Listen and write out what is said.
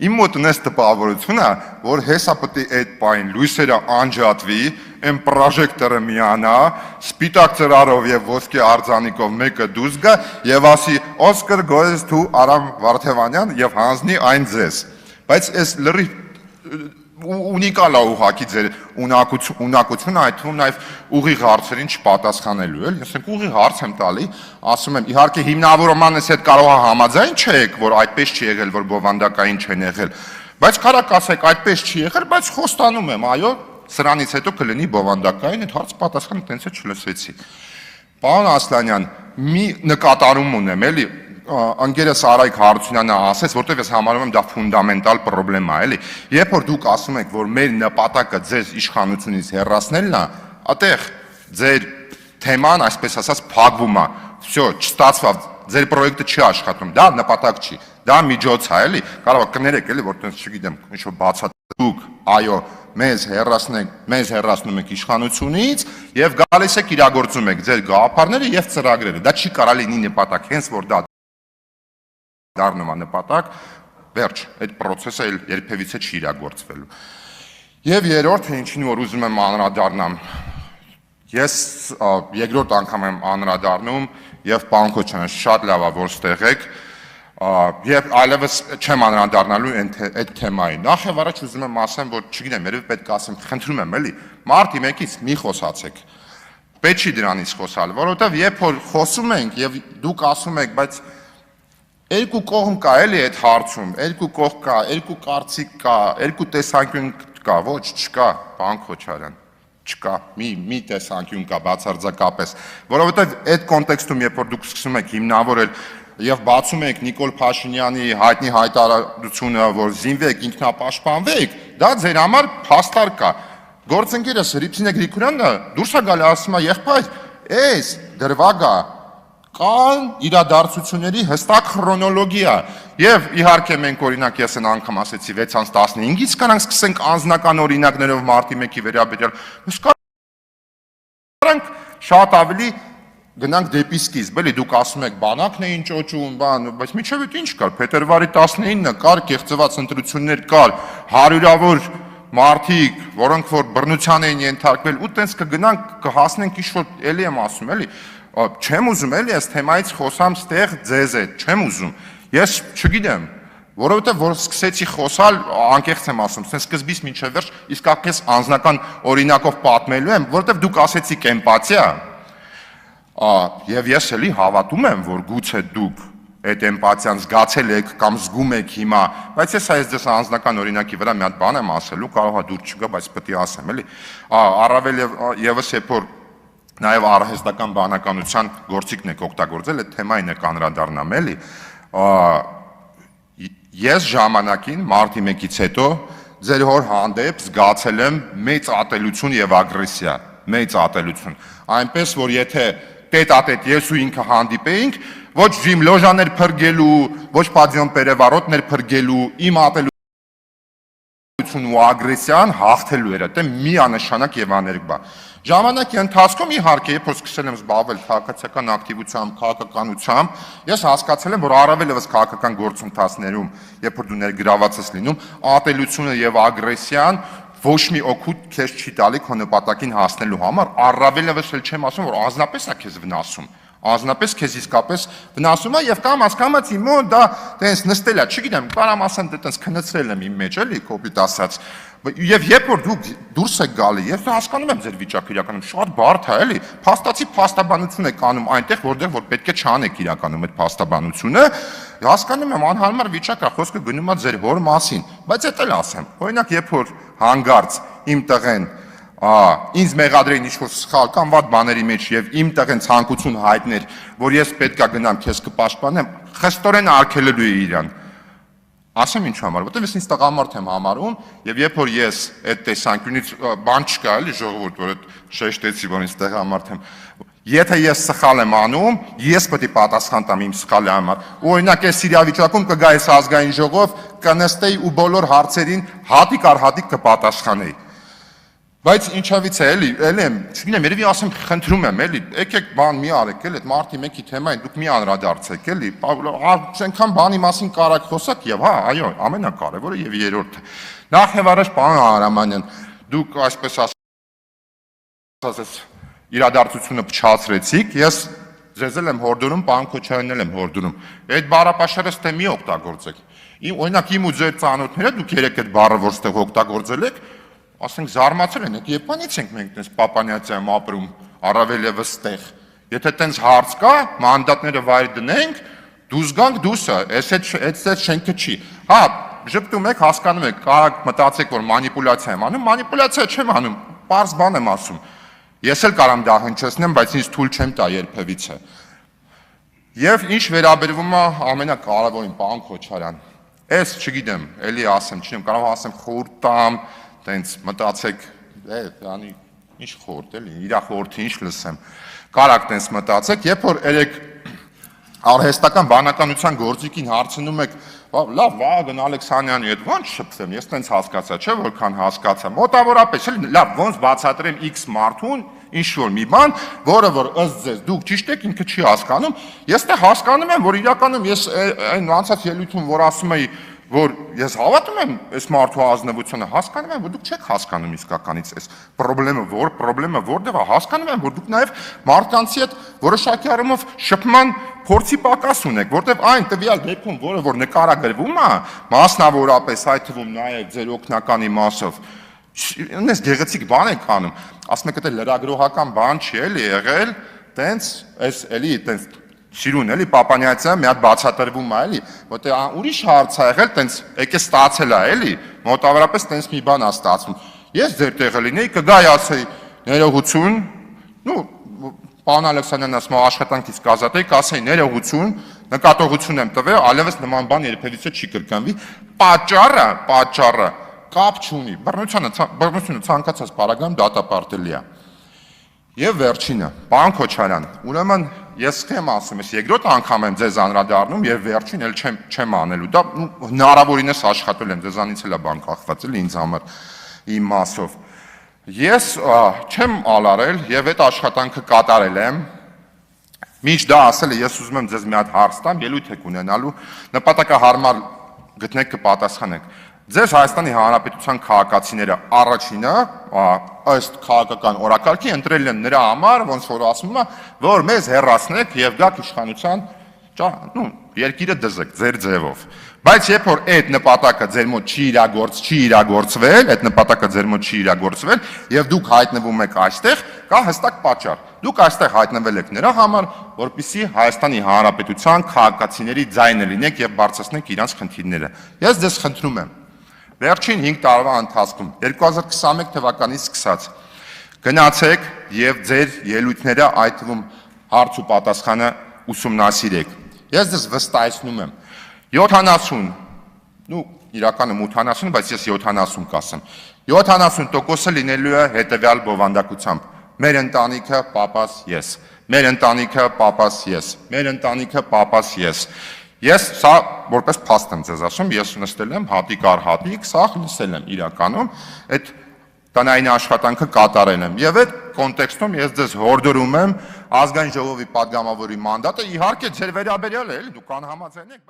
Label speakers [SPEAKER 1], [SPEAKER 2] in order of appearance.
[SPEAKER 1] Իմ մոտ ունես տպավորությունը, որ հեսա պետք է այդ պայն լույսերը անջատվի, այն պրոժեկտորը միանա, սպիտակ ծրարով եւ ոսկե արձանիկով մեկը դուրս գա եւ ասի Oscar goes to Արամ Վարդևանյան եւ հանձնի այն ձեզ։ Բայց այս լրի ունիկալ է ուղղակի ձեր ունակությունը, այդ թվում նաև ուղիղ հարցերին չպատասխանելու էլ։ Ես ուղիղ հարց եմ տալի, ասում եմ, իհարկե հիմնավորմանս հետ կարող է համաձայն չեք, որ այդպես չի եղել, որ բովանդակային չեն եղել, բայց կարակ ասեք այդպես չի եղել, բայց խոստանում եմ, այո, սրանից հետո կլինի բովանդակային, այդ հարց պատասխանը տենց է չլսեցի։ Պարոն Ասլանյան, մի նկատառում ունեմ, էլի ընկերս Արայք Հարությունյանը ասեց, որտեղ ես համարում եմ դա ֆունդամենտալ պրոբլեմա, էլի։ Երբ որ դուք ասում եք, որ մեր նպատակը ձեզ իշխանությունից հեռացնելն է, այդտեղ ձեր թեման, այսպես ասած, փակվում է։ Всё, չստացավ, ձեր պրոյեկտը չի աշխատում, դա նպատակ չի, դա միջոց է, էլի։ Կարող է կներեք, էլի, որտեղ չգիտեմ, ինչ-որ բացատրեք, այո, մեզ հեռացնում եք իշխանությունից եւ գալիս եք իրագործում եք ձեր գաղափարները եւ ծրագրերը։ Դա չի կարա լինի նպատակ, հենց որ դա դառնում է նպատակ, վերջ, այդ process-ը երբևիցե չի իրագործվելու։ Եվ երրորդ, ինչին որ ուզում եմ անդրադառնամ, ես երկրորդ անգամ եմ անդրադառնում եւ պարոն Քոչարյան շատ լավ է որ ստեղ եք, եւ այլևս չեմ անդրադառնալու այդ թեմային։ Նախ եւ առաջ ուզում եմ ասեմ, որ չգիտեմ, երբ պետք է ասեմ, խնդրում եմ, էլի, մարտի 1-ից մի խոսացեք։ Պետք չի դրանից խոսալ, որովհետեւ երբ որ խոսում ենք եւ դուք ասում եք, բայց երկու կողմ կա էլի այդ հարցում, երկու կողմ կա, երկու կարծիք կա, երկու տեսանկյուն կա, ոչ չկա, պարոն Քոչարյան, չկա, մի տեսանկյուն կա բացարձակապես, որովհետև այդ կոնտեքստում, երբ որ դուք սկսում եք հիմնավորել եւ բացում եք Նիկոլ Փաշինյանի հայտնի հայտարարությունը, որ զինվեք, ինքնապաշտպանվեք, դա ձեր համար փաստար կա։ Գործընկերս Հրիփսինե Գրիգորյանը դուրս է գալի ասում է, եղբայր, էս դրվագ է կան իրադարձությունների հստակ քրոնոլոգիա եւ իհարկե մենք օրինակ ես այն անգամ ասեցի 6-15-ից կանանք սկսենք անձնական օրինակներով մարտի 1-ի վերաբերյալ կարանք շատ ավելի գնանք դեպի սկիզբ, էլի դուք ասում եք բանակն էին ճոճում, բայց միջև այդ ինչ կար, փետրվարի 19-ը կար կեղծված ընտրություններ կար, հարյուրավոր մարդիկ, որոնք որ բռնության էին ենթարկվել ու տենց կգնանք կհասնենք ինչ-որ էլի եմ ասում, էլի չեմ ուզում էլի այս թեմայից խոսամ ստեղ ձեզ հետ, չեմ ուզում, ես չգիտեմ, որովհետև որ սկսեցի խոսալ, անկեղծ եմ ասում, սենց սկզբից մինչև վերջ իսկապես անձնական օրինակով պատմելու եմ, որովհետև դուք ասեցիք էմպաթիա, եւ ես էլի հավատում եմ, որ գուցե դուք այդ էմպաթիան զգացել եք կամ զգում եք հիմա, բայց ես այս ձեզ անձնական օրինակի վրա մի հատ բան եմ ասելու, կարող է դուր չգա, բայց պետք է ասեմ, էլի, առավել եւս երբ որ նաև արհեստական բանականության գործիքն եք օգտագործել, այդ թեմային եք անդրադառնամ էլի, ես ժամանակին մարտի 1-ից հետո ձեր հոր հանդեպ զգացել եմ մեծ ատելություն եւ ագրեսիա, մեծ ատելություն, այնպես որ եթե տետ-ատետ ես ու ինքը հանդիպեինք, ոչ Ջիմ լոժաներ փրկելու, ոչ Պադիոն Պերևարոտներ փրկելու, իմ ատելություն ու ագրեսիան հաղթելու էր, դա միանշանակ եւ աներկբա։ Ժամանակի ընթացքում իհարկե, երբ որ սկսել եմ զբաղվել քաղաքացիական ակտիվությամբ, քաղաքականությամբ, ես հասկացել եմ, որ առավել եւս քաղաքական գործընթացներում, երբ որ դու ներգրաված ես լինում, ատելությունը եւ ագրեսիան ոչ մի օգուտ քեզ չի տալի քո նպատակին հասնելու համար, առավել եւս էլ չեմ ասում, որ անձնապես է քեզ վնասում, անձնապես քեզ իսկապես վնասում է եւ կամաց իմ մոտ դա տենց նստել է, չգիտեմ, կարամ ասեմ դա տենց քնեցրել եմ իմ մեջ, էլի, կոպիտ ասած, եւ երբ որ դուք դուրս եք գալի, ես հասկանում եմ ձեր վիճակը իրականում շատ բարդ է, էլի, փաստացի փաստաբանություն եք անում այնտեղ, որտեղ որ պետք է չանեք իրականում այդ փաստաբանությունը, հասկանում եմ անհարմար վիճակ է, խոսքը գնում է ձեր հոր մասին, բայց դա էլ ասեմ, օրինակ երբ որ հանգարց իմ տղեն ինձ մեղադրեին ինչ-որ սխալ կամ վատ բաների մեջ եւ իմ տղեն ցանկություն հայտներ, որ ես պետքա գնամ քեզ կպաշտպանեմ, խստորեն արգելելու է իրան։ Ասեմ ինչ համար, որտեղ ես ինձ տղամարդ եմ համարում եւ երբ որ ես այդ տեսանկյունից բան չկա էլի ժողովուրդ, որ այդ շեշտեցի, որ ինձ տղամարդ եմ, եթե ես սխալ եմ անում, ես պետք է պատասխան տամ իմ սխալի համար։ Օրինակ այս իրավիճակում կգա այս ազգային ժողով, կնստեի ու բոլոր հարցերին հատիկ առ հատիկ կպատասխանեի։ Բայց ինչավից է, էլի եմ, չգիտեմ, երևի ասեմ, խնդրում եմ, էլի, եկեք բան մի արեք, էլի, այդ մարտի 1-ի թեմային դուք մի անդրադարձեք, էլի, այնքան բանի մասին կարակ խոսակ եւ հա, այո, ամենակարևորը եւ երրորդը։ Նախ եւ առաջ, պարոն Արամանյան, դուք այսպես ասած իրադարձությունը փչացրեցիք, ես ձեզ էլ եմ հորդորում, պարոն Քոչարյանն էլ եմ հորդորում։ Այդ բառապաշարը ստե մի օգտագործեք։ Օրինակ իմ ու ձեր ծանոթները դուք երեք այդ բառը որ ստեղ օգտագործել եք, ասենք զարմացել են, Երբանից ենք մենք տես Պապանյացիայում ապրում, առավել եւս ստեղ։ Եթե տենց հարց կա, մանդատները վայր դնենք, դուս գանք դուսը, այս շենքը չի։ Հա, ժպտում եք, հասկանում եք, կարակ մտածեք, որ մանիպուլյացիա եմ անում, մանիպուլյացիա չեմ անում, պարզ բան եմ ասում։ Ես էլ կարամ դա հնչեցնեմ, բայց ինձ թույլ չեմ տա երբևիցե։ Եվ ինչ վերաբերվում է ամենակարևորին, պարոն Քոչարյան, ես չգիտեմ, էլի ասեմ, չնեմ, կարող ասեմ խորհուրդ տամ, տենց մտածեք, անի ինչ խորհուրդ էլի, իր խորհրդի ինչ լսեմ։ Կարակ տենց մտածեք, երբ որ երեք արհեստական բանականության գործիքին հարցնում եք, լավ, Վագն Ալեքսանյանի հետ ոնց շփվեմ, ես տենց հասկացա, չէ՞ որքան հասկացա։ Մոտավորապես էլի, լավ, ոնց բացատրեմ X մարդուն, ինչ որ մի բան, որը որ ըստ ձեզ դուք ճիշտ եք, ինքը չի հասկանում, ես դե հասկանում եմ, որ իրականում ես այն անցած ելույթում, որ ասում էի, որ ես հավատում եմ այս մարդու ազնվությունը, հասկանում եմ, որ դուք չեք հասկանում իսկականից այս պրոբլեմը որտեղ է, հասկանում եմ, որ դուք նաև մարդկանցի հետ որոշակի առումով շփման փորձի պակաս ունեք, որտեղ այն տվյալ դեպքում, որը որ նկարագրվում է, մասնավորապես այդ թվում նաև ձեր օգնականի մասով, այնպես գեղեցիկ բան եք անում, ասում եք դա լրագրողական բան չի էլի եղել, տենց այս էլի տենց Շիրուն էլի Պապանյացիան մի հատ բացատրվում է էլի, որտեղ ուրիշ հարց է եղել, տենց եկե ստացել է էլի, մոտավորապես տենց մի բան է ստացվում։ Ես ձեր տեղը լինեի, կգայի ասեի ներողություն, պարոն Ալեքսանյանն ասում է աշխատանքից կազատեի, կասեի ներողություն, նկատողություն եմ տվել, այլևս նման բան երբևիցե չի կրկնվի։ Պատճառը կապ չունի։ Բռնությունը ցանկացած բառագամ դատապարտելի է։ Եվ վերջինը, պարոն Քոչարյան, ուրեմն ես չեմ ասում, ես երկրորդ անգամ եմ ձեզ անդրադառնում եւ վերջին էլ չեմ անելու։ Դա հնարավորինս աշխատել եմ, ձեզանից էլ է բան կախված էլի ինձ համար իմ մասով։ Ես չեմ ալարել եւ այդ աշխատանքը կատարել եմ։ Մինչ դա ասել է, ես ուզում եմ ձեզ մի հատ հարց տամ, ելույթ եք ունենալու, նպատակահարմար գտնեք կպատասխանեք։ Ձեզ Հայաստանի Հանրապետության քաղաքացիները առաջինը ըստ քաղաքական օրակարգի ընտրել են նրա համար, ոնց որ ասում է, որ մեզ հեռացնեք եւ գաք իշխանության, երկիրը դզեք ձեր ձևով։ Բայց երբ որ այդ նպատակը ձեր մոտ չի իրագործվել, այդ նպատակը ձեր մոտ չի իրագործվել եւ դուք հայտնվում եք այստեղ, կա հստակ պատճառ։ Դուք այստեղ հայտնվել եք նրա համար, որպեսզի Հայաստանի Հանրապետության քաղաքացիների ձայնը լինեք եւ բարձրացնեք իրենց խնդիրները։ Ես ձեզ խնդրում եմ վերջին 5 տարվա ընթացքում 2021 թվականից սկսած գնացեք եւ ձեր ելույթները այդ թվում հարց ու պատասխանը ուսումնասիրեք։ Ես ձեզ վստահեցնում եմ 70, իրականում 80, բայց ես 70 կասեմ։ 70%-ը լինելու է հետեւյալ բովանդակությամբ։ Մեր ընտանիքը պապաս ես։ Մեր ընտանիքը պապաս ես։ Մեր ընտանիքը պապաս ես։ Ես սա որպես փաստ եմ ձեզ ասում, ես նստել եմ հատիկ առ հատիկ, սա լսել եմ իրականում, այդ տնային աշխատանքը կատարել եմ եւ այդ կոնտեքստում ես ձեզ հորդորում եմ ազգային ժողովի падգամավորի մանդատը իհարկե ձեր վերաբերյալ է, էլի դուք անհամաձայն եք